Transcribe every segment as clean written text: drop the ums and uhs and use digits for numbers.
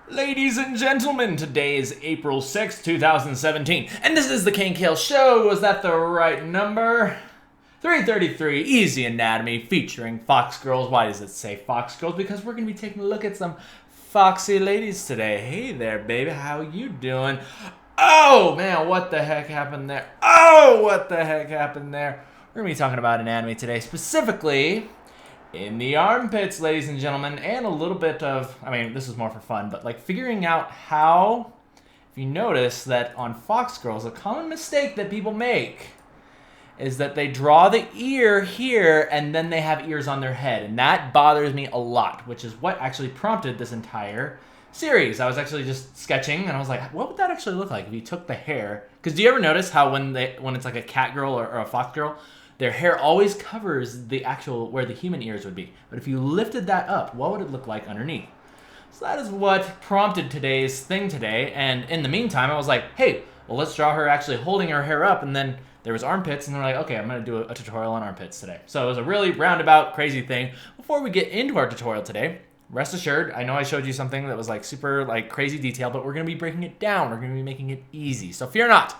Ladies and gentlemen, today is April 6th, 2017, and this is the KNKL show. Was that the right number? 333, Easy Anatomy, featuring Fox Girls. Why does it say Fox Girls? Because we're going to be taking a look at some foxy ladies today. Hey there, baby, how you doing? Oh, man, what the heck happened there? Oh, what the heck happened there? We're going to be talking about anatomy today, specifically in the armpits, ladies and gentlemen, and a little bit of, this is more for fun, but like figuring out how, if you notice that on Fox Girls, a common mistake that people make is that they draw the ear here and then they have ears on their head, and that bothers me a lot, which is what actually prompted this entire series. I was actually just sketching, and I was like, what would that actually look like if you took the hair? Because do you ever notice how when it's like a cat girl or a fox girl, their hair always covers the actual where the human ears would be. But if you lifted that up, what would it look like underneath? So that is what prompted today's thing today. And in the meantime, I was like, hey, well, let's draw her actually holding her hair up. And then there was armpits, and they're like, okay, I'm going to do a tutorial on armpits today. So it was a really roundabout, crazy thing. Before we get into our tutorial today, rest assured, I know I showed you something that was like super like crazy detail, but we're going to be breaking it down. We're going to be making it easy. So fear not.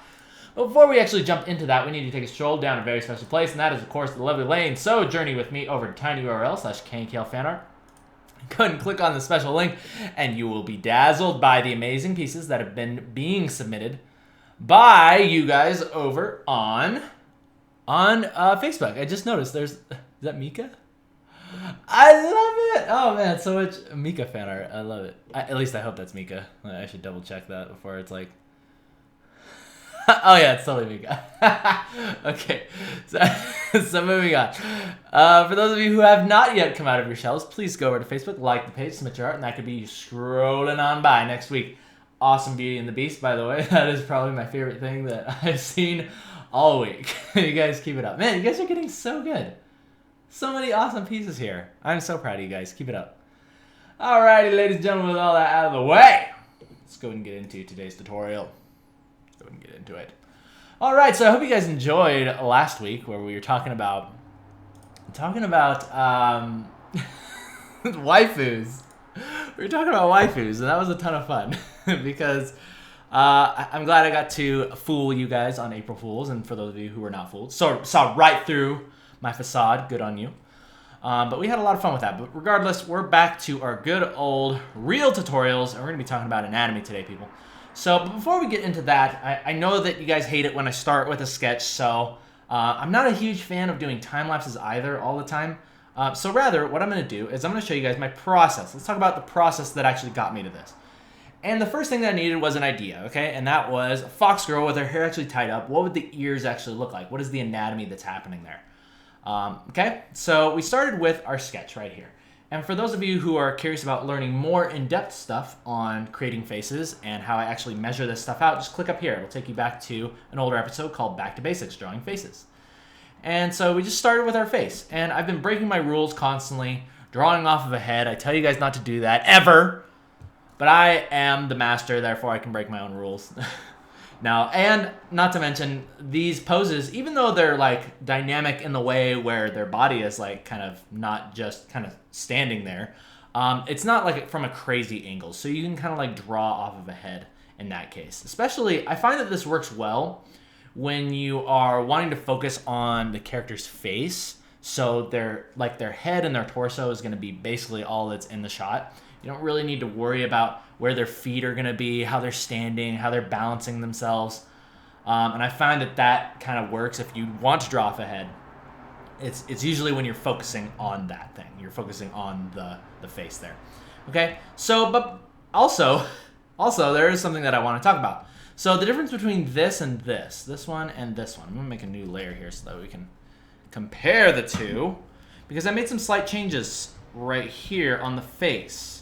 But before we actually jump into that, we need to take a stroll down a very special place, and that is, of course, the lovely lane. So journey with me over to tinyurl/KNKL Go ahead and click on the special link, and you will be dazzled by the amazing pieces that have been being submitted by you guys over on Facebook. I just noticed is that Mika? I love it! Oh, man, so much Mika fan art. I love it. At least I hope that's Mika. I should double check that before it's like... Oh yeah, it's totally Mika. Okay, so moving on. For those of you who have not yet come out of your shells, please go over to Facebook, like the page, submit your art, and that could be you scrolling on by next week. Awesome Beauty and the Beast, by the way. That is probably my favorite thing that I've seen all week. You guys keep it up. Man, you guys are getting so good. So many awesome pieces here. I'm so proud of you guys. Keep it up. Alrighty, ladies and gentlemen, with all that out of the way, let's go ahead and get into today's tutorial. Go and get into it. All right, so I hope you guys enjoyed last week where we were talking about waifus. We were talking about waifus, and that was a ton of fun because I'm glad I got to fool you guys on April Fools, and for those of you who were not fooled, saw right through my facade. Good on you. But we had a lot of fun with that. But regardless, we're back to our good old real tutorials, and we're going to be talking about anatomy today, people. So before we get into that, I know that you guys hate it when I start with a sketch, so I'm not a huge fan of doing time lapses either all the time. So rather, what I'm going to do is I'm going to show you guys my process. Let's talk about the process that actually got me to this. And the first thing that I needed was an idea, okay? And that was a fox girl with her hair actually tied up. What would the ears actually look like? What is the anatomy that's happening there? Okay, so we started with our sketch right here. And for those of you who are curious about learning more in-depth stuff on creating faces and how I actually measure this stuff out, just click up here. It'll take you back to an older episode called Back to Basics, Drawing Faces. And so we just started with our face. And I've been breaking my rules constantly, drawing off of a head. I tell you guys not to do that, ever. But I am the master, therefore I can break my own rules. Now, and not to mention, these poses, even though they're like dynamic in the way where their body is like kind of not just kind of standing there, it's not like from a crazy angle. So you can kind of like draw off of a head in that case. Especially, I find that this works well when you are wanting to focus on the character's face. So their head and their torso is going to be basically all that's in the shot. You don't really need to worry about where their feet are going to be, how they're standing, how they're balancing themselves. And I find that kind of works if you want to draw off a head. It's usually when you're focusing on that thing. You're focusing on the face there. Okay? So, but also there is something that I want to talk about. So the difference between this and this one and this one. I'm going to make a new layer here so that we can compare the two. Because I made some slight changes right here on the face.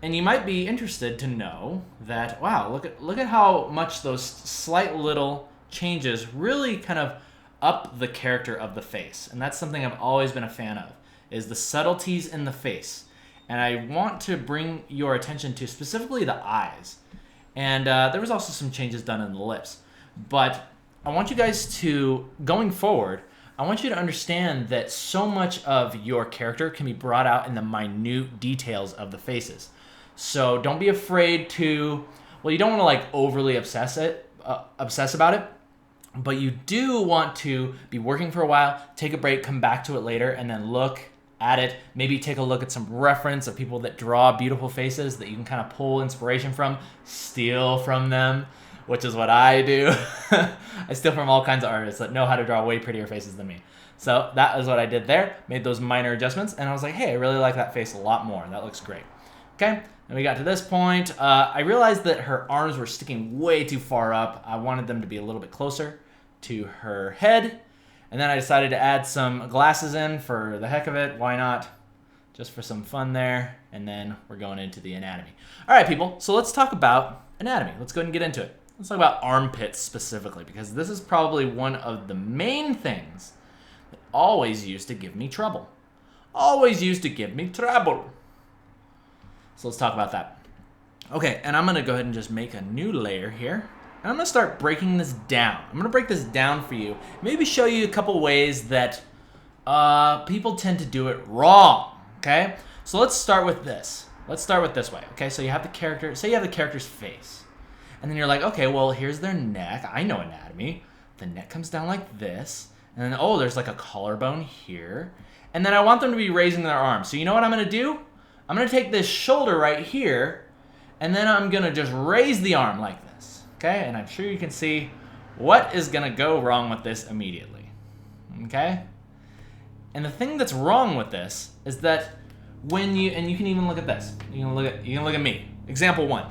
And you might be interested to know that, wow, look at how much those slight little changes really kind of up the character of the face. And that's something I've always been a fan of, is the subtleties in the face. And I want to bring your attention to specifically the eyes. And there was also some changes done in the lips. But I want you guys to, going forward, I want you to understand that so much of your character can be brought out in the minute details of the faces. So don't be afraid to, well, you don't want to like overly obsess about it, but you do want to be working for a while, take a break, come back to it later, and then look at it. Maybe take a look at some reference of people that draw beautiful faces that you can kind of pull inspiration from, steal from them, which is what I do. I steal from all kinds of artists that know how to draw way prettier faces than me. So that is what I did there. Made those minor adjustments, and I was like, hey, I really like that face a lot more. That looks great. Okay, and we got to this point. I realized that her arms were sticking way too far up. I wanted them to be a little bit closer to her head. And then I decided to add some glasses in for the heck of it. Why not? Just for some fun there. And then we're going into the anatomy. All right, people. So let's talk about anatomy. Let's go ahead and get into it. Let's talk about armpits specifically, because this is probably one of the main things that always used to give me trouble. Always used to give me trouble. So let's talk about that. Okay, and I'm going to go ahead and just make a new layer here. And I'm going to start breaking this down. I'm going to break this down for you. Maybe show you a couple ways that people tend to do it wrong, okay? So let's start with this. Let's start with this way, okay? So you have the character, say you have the character's face. And then you're like, okay, well, here's their neck. I know anatomy. The neck comes down like this. And then, oh, there's like a collarbone here. And then I want them to be raising their arms. So you know what I'm going to do? I'm going to take this shoulder right here, and then I'm going to just raise the arm like this. Okay, and I'm sure you can see what is going to go wrong with this immediately. Okay? And the thing that's wrong with this is that when you, and you can even look at this. You can look at me. Example 1.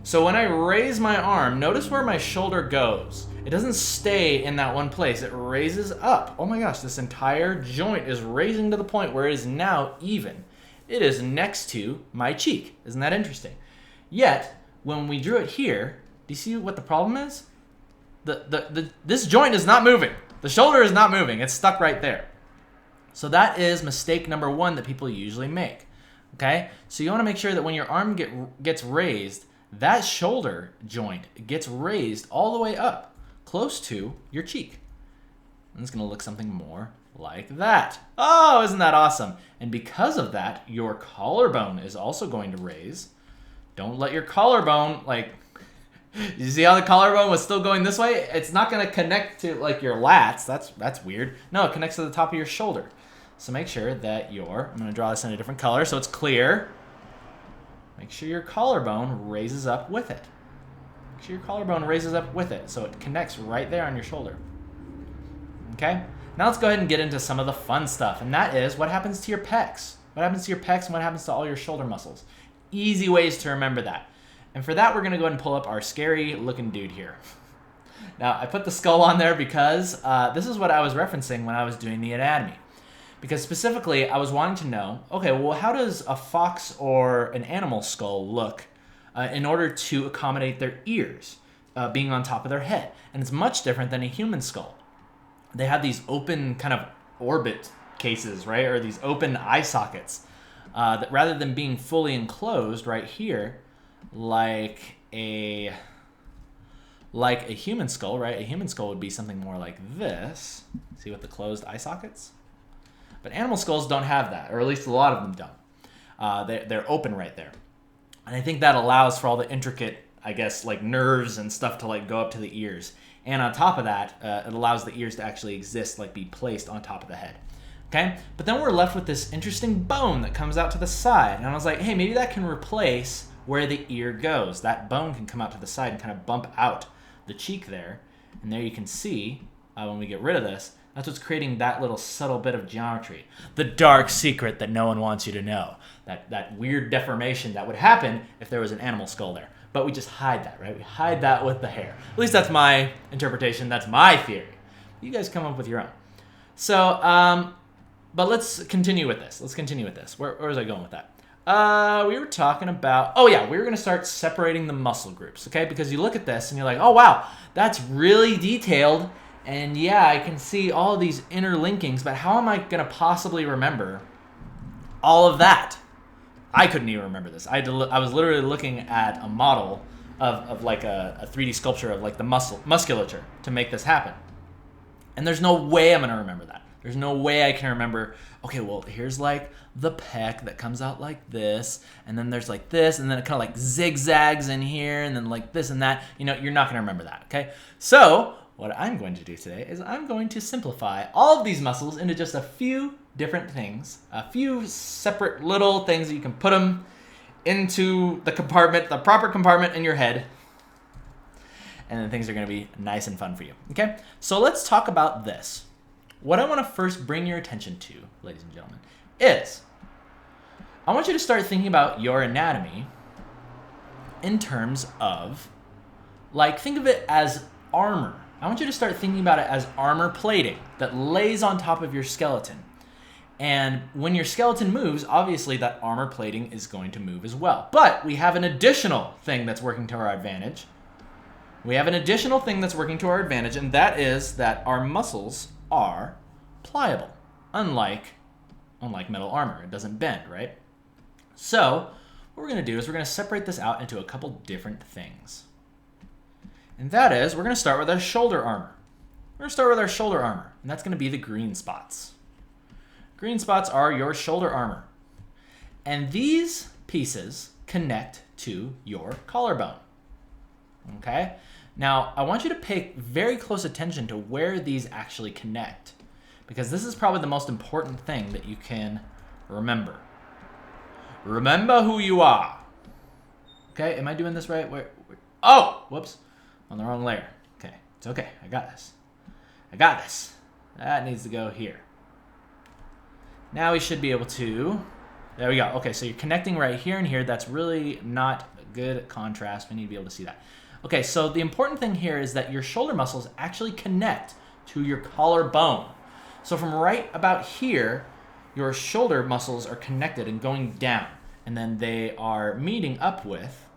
So when I raise my arm, notice where my shoulder goes. It doesn't stay in that one place. It raises up. Oh my gosh, this entire joint is raising to the point where it is now even. It is next to my cheek. Isn't that interesting? Yet, when we drew it here, do you see what the problem is? This joint is not moving. The shoulder is not moving. It's stuck right there. So that is mistake number 1 that people usually make. Okay? So you want to make sure that when your arm gets raised, that shoulder joint gets raised all the way up, close to your cheek. And it's going to look something more like that. Oh, isn't that awesome? And because of that, your collarbone is also going to raise. Don't let your collarbone, like, you see how the collarbone was still going this way? It's not going to connect to, like, your lats. That's weird. No, it connects to the top of your shoulder. So make sure that I'm going to draw this in a different color so it's clear. Make sure your collarbone raises up with it. Make sure your collarbone raises up with it so it connects right there on your shoulder. Okay? Now let's go ahead and get into some of the fun stuff, and that is what happens to your pecs. What happens to your pecs and what happens to all your shoulder muscles. Easy ways to remember that. And for that, we're going to go ahead and pull up our scary looking dude here. Now, I put the skull on there because this is what I was referencing when I was doing the anatomy. Because specifically, I was wanting to know, okay, well, how does a fox or an animal skull look in order to accommodate their ears being on top of their head? And it's much different than a human skull. They have these open kind of orbit cases, right? Or these open eye sockets that rather than being fully enclosed right here, like a human skull, right? A human skull would be something more like this. See with the closed eye sockets? But animal skulls don't have that, or at least a lot of them don't. They're open right there. And I think that allows for all the intricate, I guess, like nerves and stuff to like go up to the ears. And on top of that, it allows the ears to actually exist, like be placed on top of the head. Okay? But then we're left with this interesting bone that comes out to the side. And I was like, hey, maybe that can replace where the ear goes. That bone can come out to the side and kind of bump out the cheek there. And there you can see, when we get rid of this, that's what's creating that little subtle bit of geometry. The dark secret that no one wants you to know. That weird deformation that would happen if there was an animal skull there. But we just hide that, right? We hide that with the hair. At least that's my interpretation. That's my theory. You guys come up with your own. So, but let's continue with this. Where was I going with that? We were talking about, oh yeah, we were going to start separating the muscle groups, okay? Because you look at this and you're like, oh wow, that's really detailed. And yeah, I can see all of these interlinkings, but how am I going to possibly remember all of that? I couldn't even remember this. I was literally looking at a model of like a 3D sculpture of like the musculature to make this happen. And there's no way I'm going to remember that. There's no way I can remember, okay, well, here's like the pec that comes out like this, and then there's like this, and then it kind of like zigzags in here, and then like this and that. You know, you're not going to remember that, okay? So what I'm going to do today is I'm going to simplify all of these muscles into just a few different things, a few separate little things that you can put them into the compartment, the proper compartment in your head, and then things are going to be nice and fun for you, okay? So let's talk about this. What I want to first bring your attention to, ladies and gentlemen, is I want you to start thinking about your anatomy in terms of, like, think of it as armor. I want you to start thinking about it as armor plating that lays on top of your skeleton. And when your skeleton moves, obviously that armor plating is going to move as well. But we have an additional thing that's working to our advantage. We have an additional thing that's working to our advantage, and that is that our muscles are pliable, unlike metal armor. It doesn't bend, right? So what we're going to do is we're going to separate this out into a couple different things. And that is, we're going to start with our shoulder armor. We're going to start with our shoulder armor, and that's going to be the green spots. Green spots are your shoulder armor. And these pieces connect to your collarbone. Okay? Now, I want you to pay very close attention to where these actually connect, because this is probably the most important thing that you can remember. Remember who you are. Okay, am I doing this right? Oh, whoops, on the wrong layer. Okay, it's okay, I got this. I got this. That needs to go here. Now we should be able to, there we go. Okay, so you're connecting right here and here. That's really not a good contrast. We need to be able to see that. Okay, so the important thing here is that your shoulder muscles actually connect to your collarbone. So from right about here, your shoulder muscles are connected and going down, and then they are meeting up with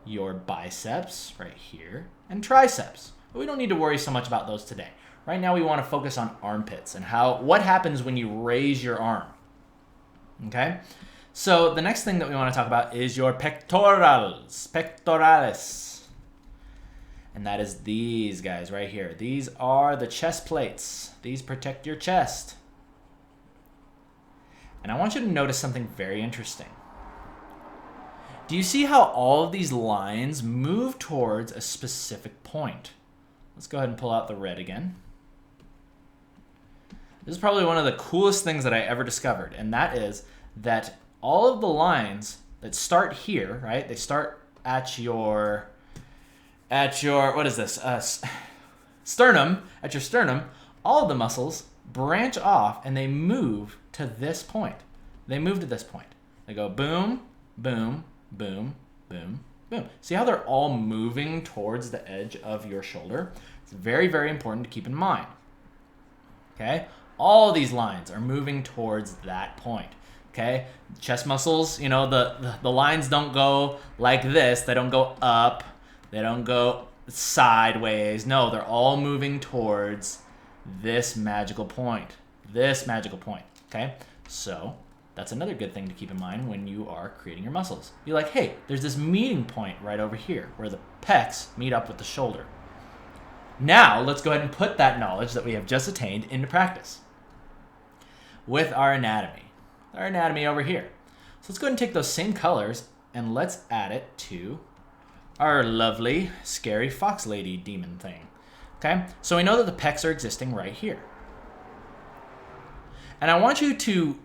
your biceps right here and triceps. But we don't need to worry so much about those today. Right now we want to focus on armpits and what happens when you raise your arm. Okay? So the next thing that we want to talk about is your pectoralis. And that is these guys right here. These are the chest plates. These protect your chest. And I want you to notice something very interesting. Do you see how all of these lines move towards a specific point? Let's go ahead and pull out the red again. This is probably one of the coolest things that I ever discovered, and that is that all of the lines that start here, right? They start at your what is this? Sternum, at your sternum, all of the muscles branch off and they move to this point. They move to this point. They go boom, boom, boom, boom, boom. See how they're all moving towards the edge of your shoulder? It's very, very important to keep in mind. Okay? All these lines are moving towards that point. Okay? Chest muscles, you know, the lines don't go like this. They don't go up. They don't go sideways. No, they're all moving towards this magical point. This magical point. Okay? So that's another good thing to keep in mind when you are creating your muscles. Be like, hey, there's this meeting point right over here where the pecs meet up with the shoulder. Now, let's go ahead and put that knowledge that we have just attained into practice with our anatomy. Our anatomy over here. So let's go ahead and take those same colors and let's add it to our lovely, scary fox lady demon thing. Okay? So we know that the pecs are existing right here. And I want you to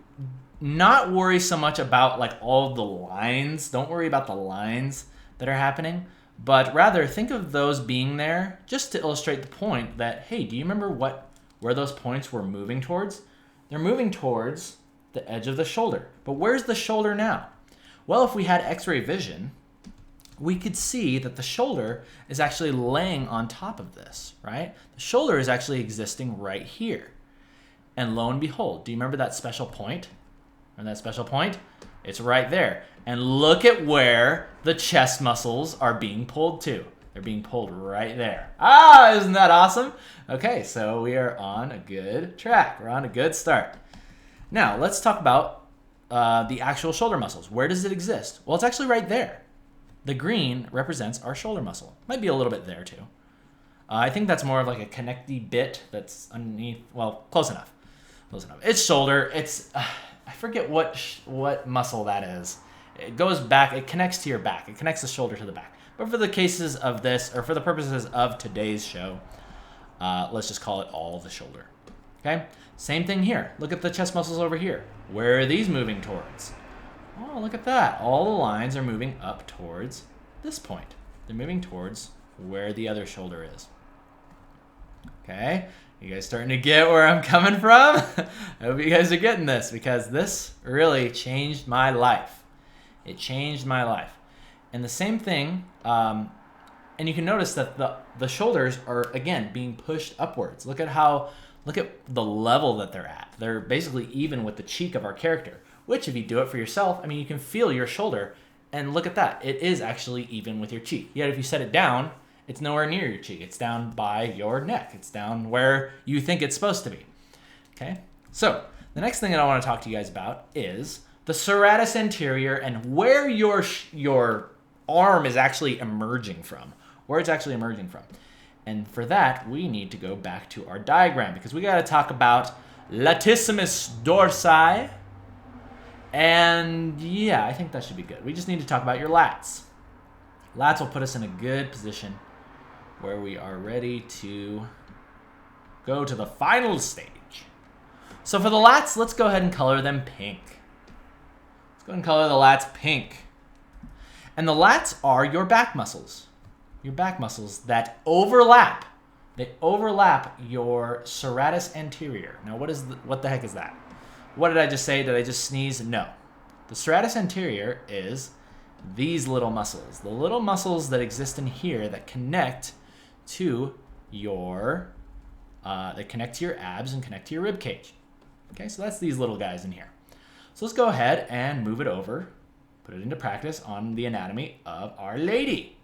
not worry so much about like all the lines. Don't worry about the lines that are happening, but rather think of those being there just to illustrate the point that, hey, do you remember where those points were moving towards? They're moving towards the edge of the shoulder. But where's the shoulder now? Well, if we had x-ray vision, we could see that the shoulder is actually laying on top of this, right? The shoulder is actually existing right here. And lo and behold, do you remember that special point? Remember that special point? It's right there. And look at where the chest muscles are being pulled to. They're being pulled right there. Ah, isn't that awesome? Okay, so we are on a good track. We're on a good start. Now, let's talk about the actual shoulder muscles. Where does it exist? Well, it's actually right there. The green represents our shoulder muscle. Might be a little bit there too. I think that's more of like a connecty bit that's underneath. Well, close enough. close enough. It's shoulder. It's I forget what muscle that is. It goes back. It connects to your back. It connects the shoulder to the back. But for the cases of this, or for the purposes of today's show, let's just call it all the shoulder. Okay. Same thing here. Look at the chest muscles over here. Where are these moving towards? Oh, look at that. All the lines are moving up towards this point. They're moving towards where the other shoulder is. Okay, you guys starting to get where I'm coming from? I hope you guys are getting this, because this really changed my life. It changed my life. And the same thing, and you can notice that the shoulders are, again, being pushed upwards. Look at the level that they're at. They're basically even with the cheek of our character, which if you do it for yourself, I mean, you can feel your shoulder, and look at that. It is actually even with your cheek. Yet if you set it down, it's nowhere near your cheek. It's down by your neck. It's down where you think it's supposed to be. Okay? So, the next thing that I want to talk to you guys about is the serratus anterior and where your arm is actually emerging from. Where it's actually emerging from. And for that, we need to go back to our diagram, because we got to talk about latissimus dorsi. And yeah, I think that should be good. We just need to talk about your lats. Lats will put us in a good position where we are ready to go to the final stage. So for the lats, let's go ahead and color them pink. Let's go ahead and color the lats pink. And the lats are your back muscles. Your back muscles that overlap. They overlap your serratus anterior. Now what the heck is that? What did I just say? Did I just sneeze? No. The serratus anterior is these little muscles. The little muscles that exist in here that connect to your abs and connect to your rib cage. Okay, so that's these little guys in here. So let's go ahead and move it over, put it into practice on the anatomy of our lady.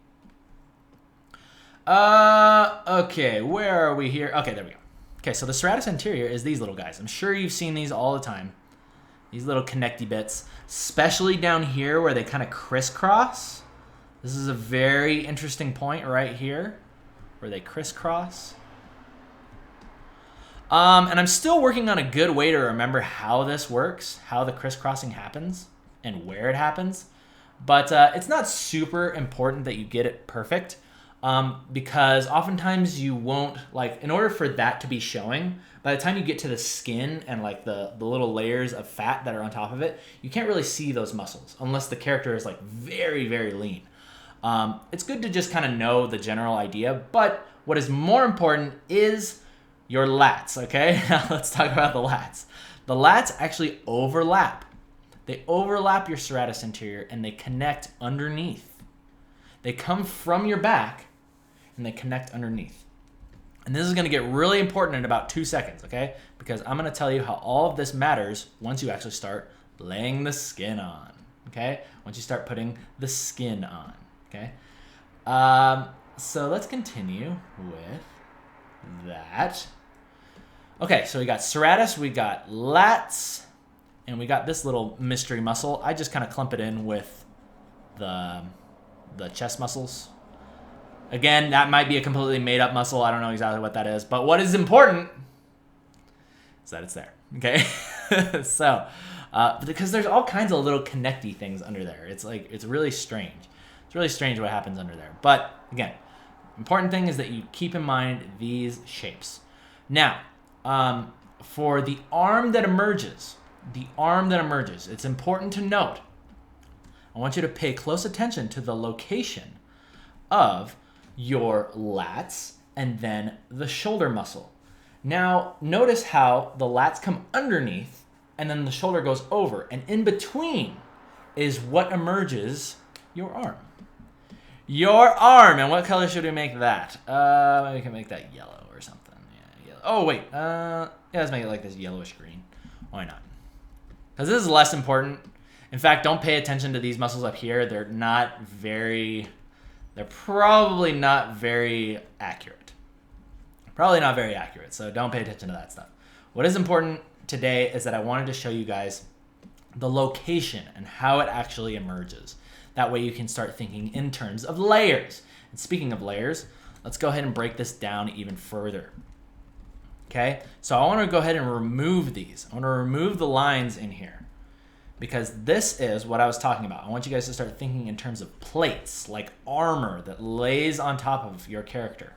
Okay, where are we here? Okay, there we go. Okay, so the serratus anterior is these little guys. I'm sure you've seen these all the time. These little connecty bits, especially down here where they kind of crisscross. This is a very interesting point right here where they crisscross. And I'm still working on a good way to remember how this works, how the crisscrossing happens and where it happens. But it's not super important that you get it perfect. Because oftentimes you won't, like, in order for that to be showing, by the time you get to the skin and like the little layers of fat that are on top of it, you can't really see those muscles unless the character is like very, very lean. It's good to just kind of know the general idea, but what is more important is your lats, okay? Now let's talk about the lats. The lats actually overlap. They overlap your serratus anterior and they connect underneath. They come from your back and they connect underneath. And this is going to get really important in about 2 seconds, okay? Because I'm going to tell you how all of this matters once you actually start laying the skin on, okay? Once you start putting the skin on, okay? So let's continue with that. Okay, so we got serratus, we got lats, and we got this little mystery muscle. I just kind of clump it in with the chest muscles. Again, that might be a completely made-up muscle. I don't know exactly what that is. But what is important is that it's there, okay? So, because there's all kinds of little connecty things under there. It's really strange. It's really strange what happens under there. But, again, important thing is that you keep in mind these shapes. Now, for the arm that emerges, it's important to note, I want you to pay close attention to the location of your lats and then the shoulder muscle. Now, notice how the lats come underneath and then the shoulder goes over, and in between is what emerges your arm. Your arm, and what color should we make that? Maybe we can make that yellow or something. Yeah, yellow. Oh wait, yeah, let's make it like this yellowish green. Why not? Because this is less important. In fact, don't pay attention to these muscles up here. They're probably not very accurate. So don't pay attention to that stuff. What is important today is that I wanted to show you guys the location and how it actually emerges. That way you can start thinking in terms of layers. And speaking of layers, let's go ahead and break this down even further. Okay, so I want to go ahead and remove these. I want to remove the lines in here because this is what I was talking about. I want you guys to start thinking in terms of plates, like armor that lays on top of your character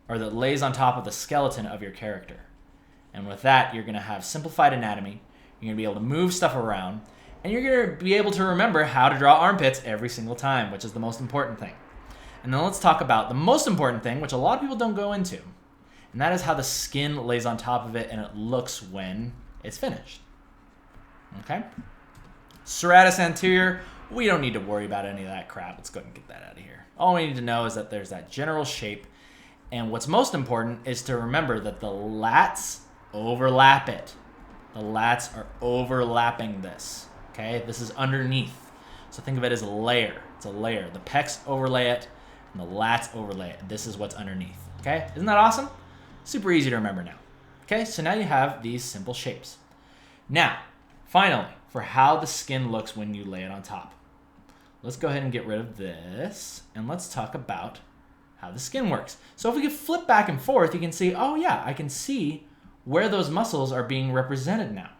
or that lays on top of the skeleton of your character. And with that, you're going to have simplified anatomy. You're going to be able to move stuff around, and you're going to be able to remember how to draw armpits every single time, which is the most important thing. And then let's talk about the most important thing, which a lot of people don't go into. And that is how the skin lays on top of it and it looks when it's finished. Okay? Serratus anterior, we don't need to worry about any of that crap. Let's go ahead and get that out of here. All we need to know is that there's that general shape. And what's most important is to remember that the lats overlap it. The lats are overlapping this. Okay? This is underneath. So think of it as a layer. It's a layer. The pecs overlay it and the lats overlay it. This is what's underneath. Okay? Isn't that awesome? Super easy to remember now. Okay, so now you have these simple shapes. Now, finally, for how the skin looks when you lay it on top. Let's go ahead and get rid of this, and let's talk about how the skin works. So if we could flip back and forth, you can see, oh yeah, I can see where those muscles are being represented now.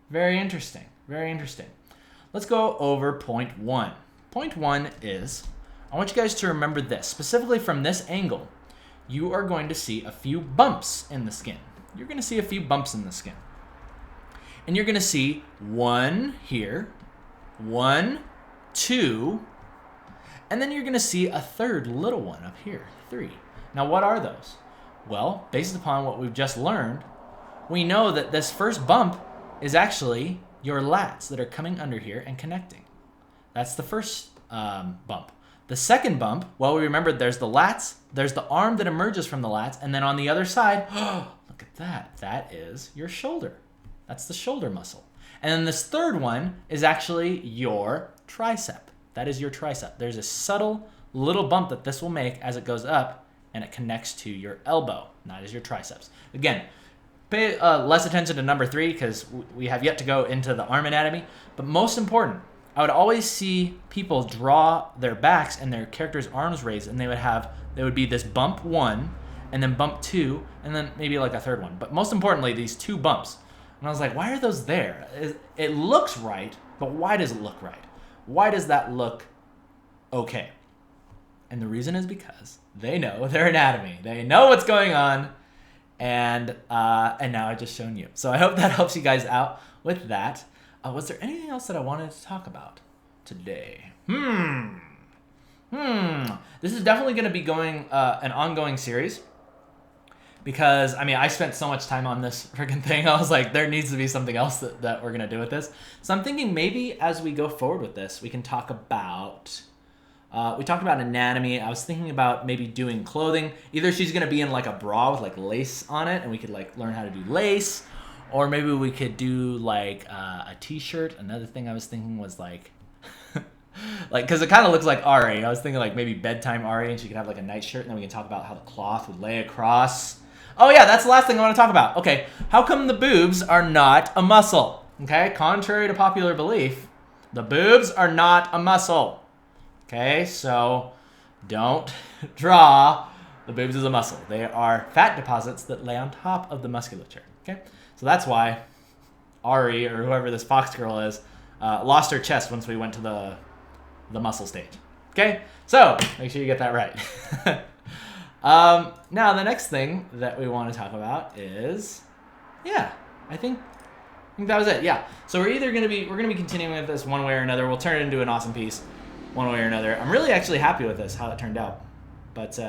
Very interesting, very interesting. Let's go over point one. Point one is, I want you guys to remember this, specifically from this angle. You are going to see a few bumps in the skin. You're going to see a few bumps in the skin. And you're going to see one here, 1, 2, and then you're going to see a third little one up here, 3. Now, what are those? Well, based upon what we've just learned, we know that this first bump is actually your lats that are coming under here and connecting. That's the first bump. The second bump, well, we remembered there's the lats, there's the arm that emerges from the lats, and then on the other side, look at that. That is your shoulder. That's the shoulder muscle. And then this third one is actually your tricep. That is your tricep. There's a subtle little bump that this will make as it goes up, and it connects to your elbow. And that is your triceps. Again, pay less attention to number 3 because we have yet to go into the arm anatomy. But most important, I would always see people draw their backs and their character's arms raised, and they would be this bump 1, and then bump 2, and then maybe like a third one. But most importantly, these 2 bumps. And I was like, why are those there? It looks right, but why does it look right? Why does that look okay? And the reason is because they know their anatomy. They know what's going on, and now I've just shown you. So I hope that helps you guys out with that. Was there anything else that I wanted to talk about today? This is definitely going to be going an ongoing series because, I mean, I spent so much time on this freaking thing. I was like, there needs to be something else that we're going to do with this. So I'm thinking maybe as we go forward with this, we can talk about... we talked about anatomy. I was thinking about maybe doing clothing. Either she's going to be in like a bra with like lace on it and we could like learn how to do lace. Or maybe we could do like a t-shirt. Another thing I was thinking was like, because it kind of looks like Ari. I was thinking like maybe bedtime Ari, and she could have like a nightshirt, and then we can talk about how the cloth would lay across. Oh yeah, that's the last thing I want to talk about. Okay, how come the boobs are not a muscle? Okay, contrary to popular belief, the boobs are not a muscle. Okay, so don't draw the boobs as a muscle. They are fat deposits that lay on top of the musculature. Okay. So that's why Ari, or whoever this fox girl is, lost her chest once we went to the muscle stage. Okay? So, make sure you get that right. Now, the next thing that we want to talk about is, yeah, I think that was it. Yeah. So we're either we're gonna be continuing with this one way or another. We'll turn it into an awesome piece one way or another. I'm really actually happy with this, how it turned out. But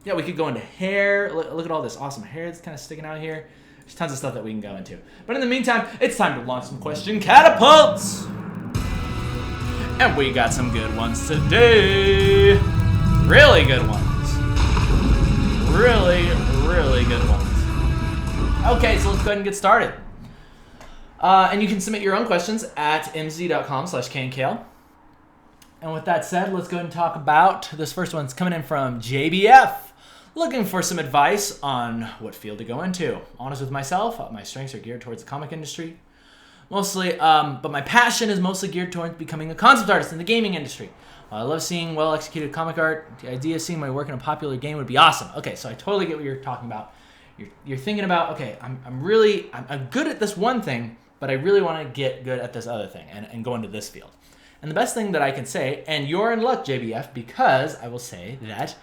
yeah, we could go into hair. Look at all this awesome hair that's kind of sticking out here. There's tons of stuff that we can go into. But in the meantime, it's time to launch some question catapults! And we got some good ones today. Really good ones. Really, really good ones. Okay, so let's go ahead and get started. And you can submit your own questions at mz.com/KNKL. And with that said, let's go ahead and talk about this first one's coming in from JBF. Looking for some advice on what field to go into. Honest with myself, my strengths are geared towards the comic industry. Mostly, but my passion is mostly geared towards becoming a concept artist in the gaming industry. I love seeing well-executed comic art. The idea of seeing my work in a popular game would be awesome. Okay, so I totally get what you're talking about. You're thinking about, okay, I'm good at this one thing, but I really want to get good at this other thing and go into this field. And the best thing that I can say, and you're in luck, JBF, because I will say that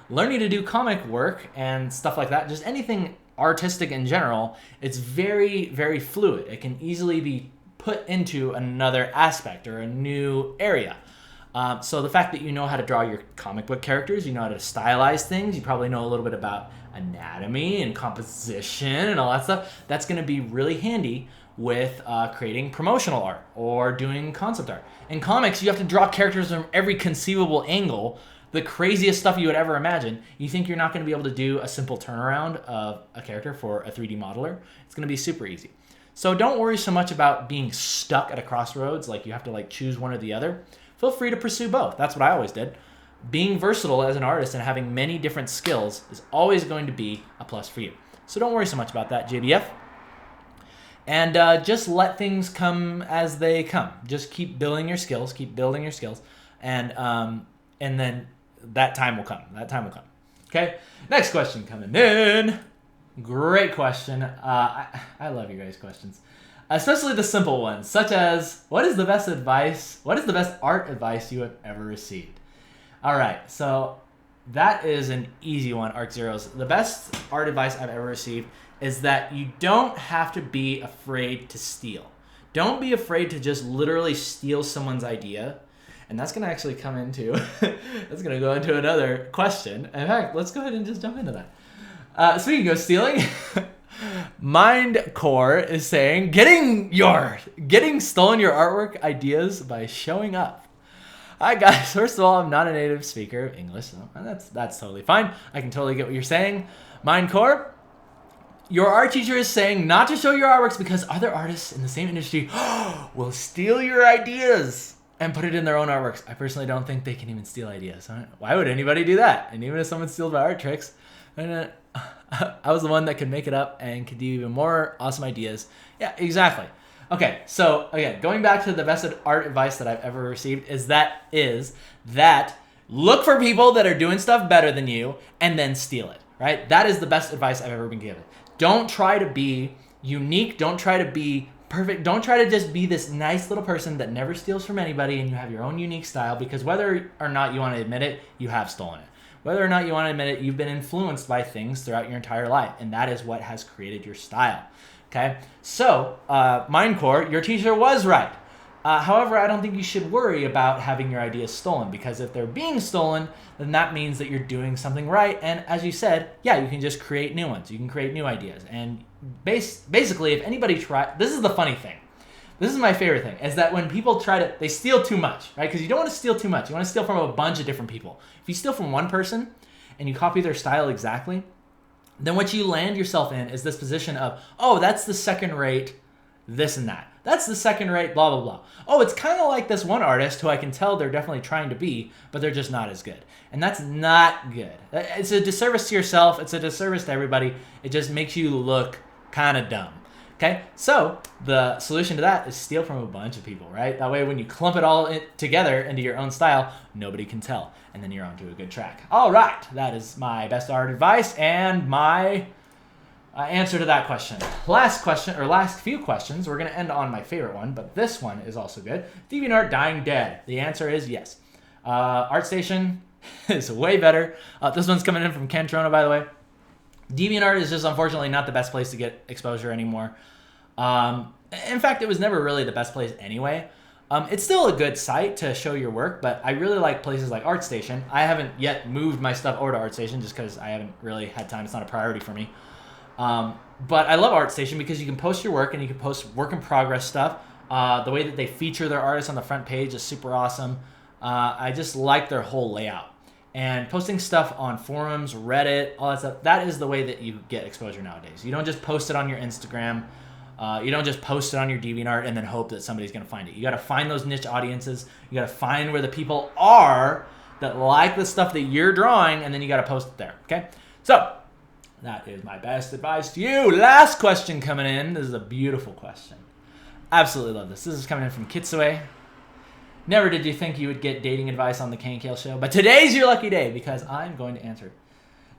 learning to do comic work and stuff like that, just anything artistic in general, it's very, very fluid. It can easily be put into another aspect or a new area. So the fact that you know how to draw your comic book characters, you know how to stylize things, you probably know a little bit about anatomy and composition and all that stuff, that's going to be really handy with creating promotional art or doing concept art. In comics, you have to draw characters from every conceivable angle, the craziest stuff you would ever imagine. You think you're not going to be able to do a simple turnaround of a character for a 3D modeler? It's going to be super easy. So don't worry so much about being stuck at a crossroads, like you have to like choose one or the other. Feel free to pursue both. That's what I always did. Being versatile as an artist and having many different skills is always going to be a plus for you. So don't worry so much about that, JBF. And just let things come as they come. Just keep building your skills, and then that time will come. Okay? Next question coming in. Great question. I love you guys' questions. Especially the simple ones, such as, what is the best art advice you have ever received? All right, so that is an easy one, Arc Zeros. The best art advice I've ever received is that you don't have to be afraid to steal. Don't be afraid to just literally steal someone's idea. And that's going to actually come into, that's going to go into another question. In fact, let's go ahead and just jump into that. Speaking of stealing, Mindcore is saying, getting stolen your artwork ideas by showing up. Hi guys, first of all, I'm not a native speaker of English, so that's totally fine. I can totally get what you're saying. Mindcore, your art teacher is saying not to show your artworks because other artists in the same industry will steal your ideas and put it in their own artworks. I personally don't think they can even steal ideas. Why would anybody do that? And even if someone steals my art tricks, I was the one that could make it up and could do even more awesome ideas. Yeah, exactly. Okay, so again, going back to the best art advice that I've ever received is that look for people that are doing stuff better than you and then steal it, right? That is the best advice I've ever been given. Don't try to be unique. Don't try to be perfect. Don't try to just be this nice little person that never steals from anybody and you have your own unique style, because whether or not you want to admit it, you have stolen it. Whether or not you want to admit it, you've been influenced by things throughout your entire life, and that is what has created your style. Okay? So, Mindcore, your teacher was right. However, I don't think you should worry about having your ideas stolen, because if they're being stolen, then that means that you're doing something right. And as you said, yeah, you can just create new ones. You can create new ideas. And basically, if anybody this is the funny thing. This is my favorite thing, is that when people they steal too much, right? Because you don't want to steal too much. You want to steal from a bunch of different people. If you steal from one person and you copy their style exactly, then what you land yourself in is this position of, oh, that's the second rate this and that. That's the second rate blah, blah, blah. Oh, it's kind of like this one artist who I can tell they're definitely trying to be, but they're just not as good. And that's not good. It's a disservice to yourself. It's a disservice to everybody. It just makes you look kind of dumb. Okay, so the solution to that is steal from a bunch of people, right? That way when you clump it all together into your own style, nobody can tell, and then you're onto a good track. All right, that is my best art advice and my answer to that question. Last few questions, we're going to end on my favorite one, but this one is also good. DeviantArt dying dead. The answer is yes. ArtStation is way better. This one's coming in from Ken Trona, by the way. DeviantArt is just unfortunately not the best place to get exposure anymore. In fact, it was never really the best place anyway. It's still a good site to show your work, but I really like places like ArtStation. I haven't yet moved my stuff over to ArtStation just because I haven't really had time. It's not a priority for me. But I love ArtStation because you can post your work and you can post work in progress stuff. The way that they feature their artists on the front page is super awesome. I just like their whole layout. And posting stuff on forums, Reddit, all that stuff, that is the way that you get exposure nowadays. You don't just post it on your Instagram. You don't just post it on your DeviantArt and then hope that somebody's going to find it. You got to find those niche audiences. You got to find where the people are that like the stuff that you're drawing, and then you got to post it there, okay? So that is my best advice to you. Last question coming in. This is a beautiful question. Absolutely love this. This is coming in from Kitsue. Never did you think you would get dating advice on the KNKL show, but today's your lucky day because I'm going to answer.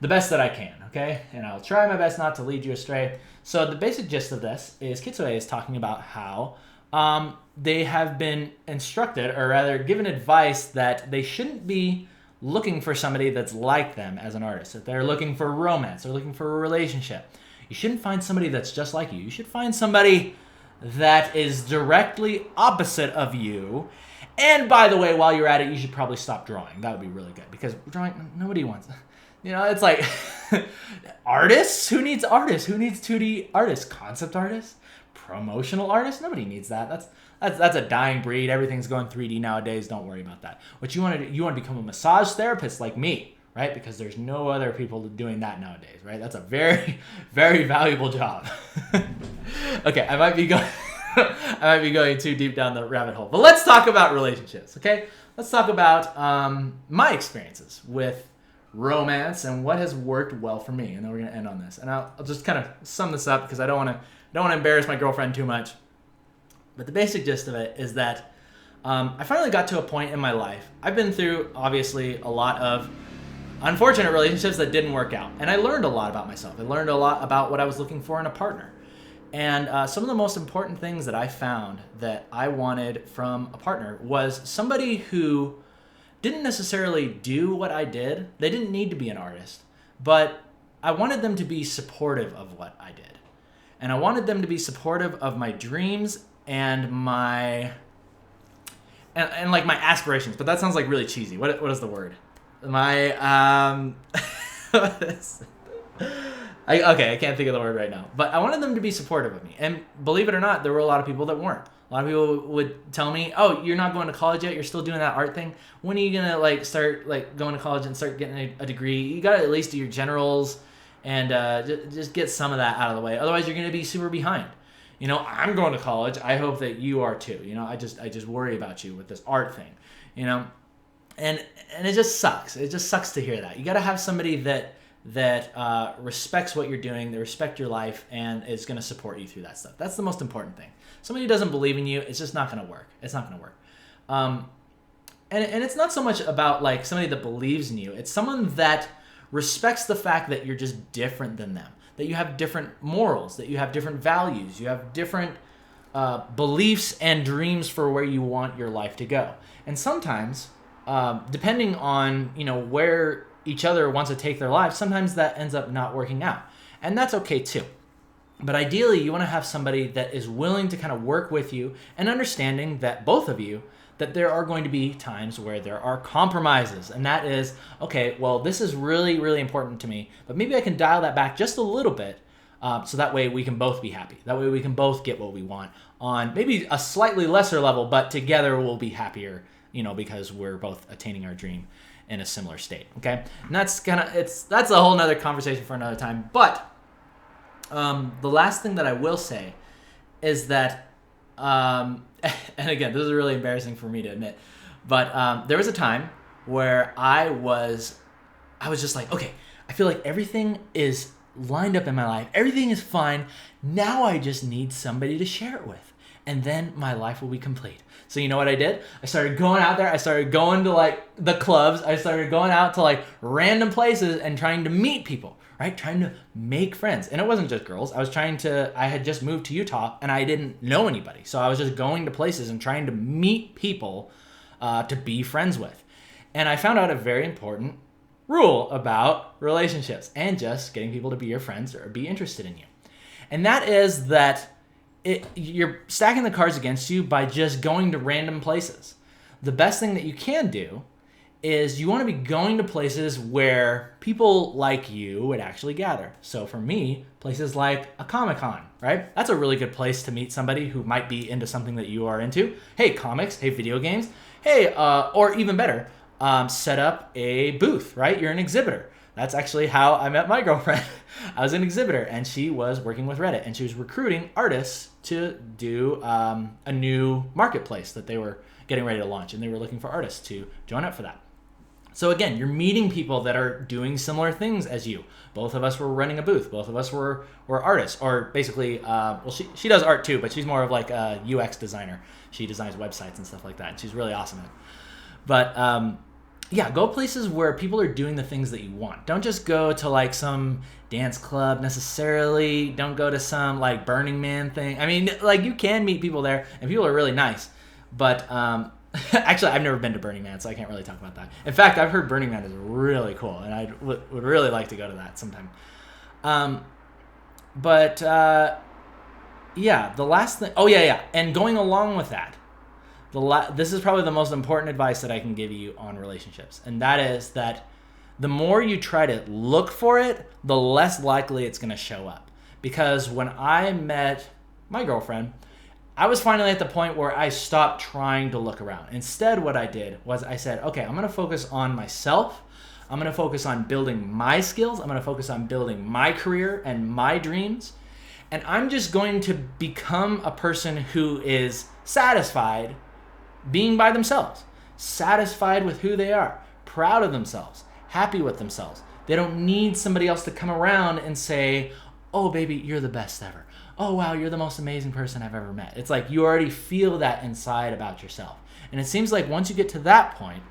the best that I can, okay? And I'll try my best not to lead you astray. So the basic gist of this is Kitsue is talking about how they have been instructed, or rather given advice, that they shouldn't be looking for somebody that's like them as an artist. If they're looking for romance, they're looking for a relationship, you shouldn't find somebody that's just like you. You should find somebody that is directly opposite of you. And by the way, while you're at it, you should probably stop drawing. That would be really good, because drawing, nobody wants. You know, it's like artists. Who needs artists? Who needs 2D artists? Concept artists? Promotional artists? Nobody needs that. That's a dying breed. Everything's going 3D nowadays. Don't worry about that. What you want to do, you want to become a massage therapist like me, right? Because there's no other people doing that nowadays, right? That's a very, very valuable job. Okay, I might be going too deep down the rabbit hole. But let's talk about relationships, okay? Let's talk about my experiences with romance and what has worked well for me. And then we're going to end on this. And I'll just kind of sum this up, because I don't want to embarrass my girlfriend too much. But the basic gist of it is that I finally got to a point in my life. I've been through, obviously, a lot of unfortunate relationships that didn't work out. And I learned a lot about myself. I learned a lot about what I was looking for in a partner. And some of the most important things that I found that I wanted from a partner was somebody who didn't necessarily do what I did. They didn't need to be an artist. But I wanted them to be supportive of what I did. And I wanted them to be supportive of my dreams and my like my aspirations. But that sounds like really cheesy. What is the word? My I can't think of the word right now. But I wanted them to be supportive of me. And believe it or not, there were a lot of people that weren't. A lot of people would tell me, "Oh, you're not going to college yet. You're still doing that art thing. When are you gonna start going to college and start getting a degree? You gotta at least do your generals and just get some of that out of the way. Otherwise, you're gonna be super behind." You know, I'm going to college. I hope that you are too. You know, I just worry about you with this art thing. You know, and it just sucks. It just sucks to hear that. You got to have somebody that respects what you're doing, they respect your life, and is going to support you through that stuff. That's the most important thing. Somebody who doesn't believe in you, it's just not going to work. It's not going to work. And it's not so much about like somebody that believes in you. It's someone that respects the fact that you're just different than them, that you have different morals, that you have different values, you have different beliefs and dreams for where you want your life to go. And sometimes, depending on where each other wants to take their lives, sometimes that ends up not working out. And that's okay too. But ideally, you want to have somebody that is willing to kind of work with you and understanding that both of you, that there are going to be times where there are compromises. And that is, okay, well, this is really, really important to me, but maybe I can dial that back just a little bit so that way we can both be happy. That way we can both get what we want on maybe a slightly lesser level, but together we'll be happier, because we're both attaining our dream in a similar state, okay? And that's a whole nother conversation for another time. But the last thing that I will say is that, and again, this is really embarrassing for me to admit, but there was a time where I was just like, okay, I feel like everything is lined up in my life. Everything is fine. Now I just need somebody to share it with. And then my life will be complete. So you know what I did? I started going out there. I started going to the clubs. I started going out to random places and trying to meet people, right? Trying to make friends. And it wasn't just girls. I had just moved to Utah and I didn't know anybody. So I was just going to places and trying to meet people to be friends with. And I found out a very important rule about relationships and just getting people to be your friends or be interested in you. And that is that you're stacking the cards against you by just going to random places. The best thing that you can do is you want to be going to places where people like you would actually gather. So for me, places like a Comic-Con, right? That's a really good place to meet somebody who might be into something that you are into. Hey, comics. Hey, video games. Hey, or even better, set up a booth, right? You're an exhibitor. That's actually how I met my girlfriend. I was an exhibitor, and she was working with Reddit, and she was recruiting artists to do a new marketplace that they were getting ready to launch, and they were looking for artists to join up for that. So again, you're meeting people that are doing similar things as you. Both of us were running a booth. Both of us were artists, or basically, she does art too, but she's more of like a UX designer. She designs websites and stuff like that, and she's really awesome at it. But yeah, go places where people are doing the things that you want. Don't just go to like some dance club necessarily. Don't go to some like Burning Man thing. I mean, like you can meet people there and people are really nice. But actually, I've never been to Burning Man, so I can't really talk about that. In fact, I've heard Burning Man is really cool, and I would really like to go to that sometime. Yeah, the last thing. Oh, yeah. And going along with that, this is probably the most important advice that I can give you on relationships. And that is that the more you try to look for it, the less likely it's going to show up. Because when I met my girlfriend, I was finally at the point where I stopped trying to look around. Instead, what I did was I said, okay, I'm going to focus on myself. I'm going to focus on building my skills. I'm going to focus on building my career and my dreams. And I'm just going to become a person who is satisfied being by themselves, satisfied with who they are, proud of themselves, happy with themselves. They don't need somebody else to come around and say, oh, baby, you're the best ever. Oh, wow, you're the most amazing person I've ever met. It's like you already feel that inside about yourself. And it seems like once you get to that point,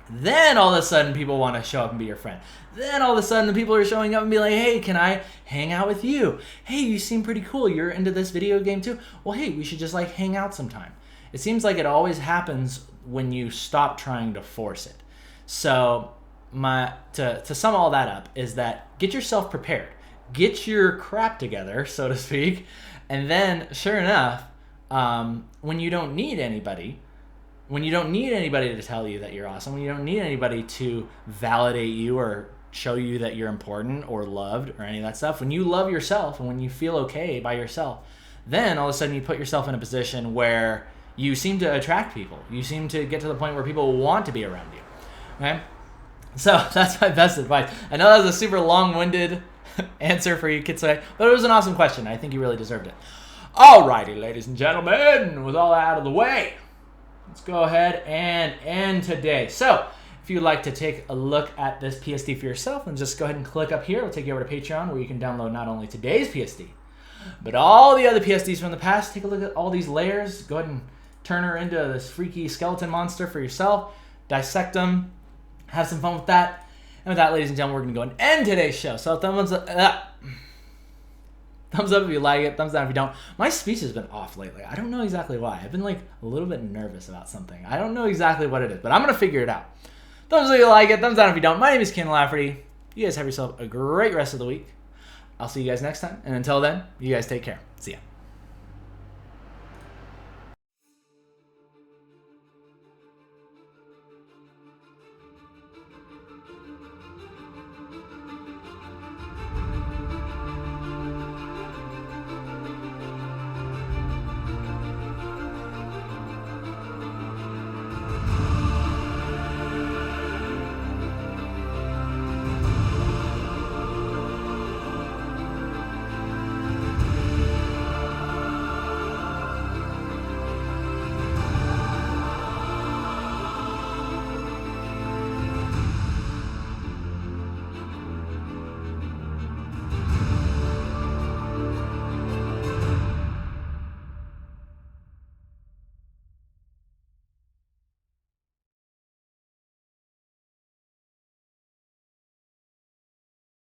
then all of a sudden people want to show up and be your friend. Then all of a sudden the people are showing up and be like, hey, can I hang out with you? Hey, you seem pretty cool. You're into this video game too? Well, hey, we should just like hang out sometime. It seems like it always happens when you stop trying to force it. So to sum all that up is that get yourself prepared. Get your crap together, so to speak. And then sure enough, when you don't need anybody to tell you that you're awesome, when you don't need anybody to validate you or show you that you're important or loved or any of that stuff, when you love yourself and when you feel okay by yourself, then all of a sudden you put yourself in a position where you seem to attract people. You seem to get to the point where people want to be around you. Okay? So that's my best advice. I know that was a super long-winded answer for you kids today, but it was an awesome question. I think you really deserved it. Alrighty, ladies and gentlemen, with all that out of the way, let's go ahead and end today. So if you'd like to take a look at this PSD for yourself, then just go ahead and click up here. It'll take you over to Patreon where you can download not only today's PSD, but all the other PSDs from the past. Take a look at all these layers. Go ahead and turn her into this freaky skeleton monster for yourself. Dissect them. Have some fun with that. And with that, ladies and gentlemen, we're going to go and end today's show. So thumbs up if you like it. Thumbs down if you don't. My speech has been off lately. I don't know exactly why. I've been like a little bit nervous about something. I don't know exactly what it is, but I'm going to figure it out. Thumbs up if you like it. Thumbs down if you don't. My name is Kienan Lafferty. You guys have yourself a great rest of the week. I'll see you guys next time. And until then, you guys take care. See ya.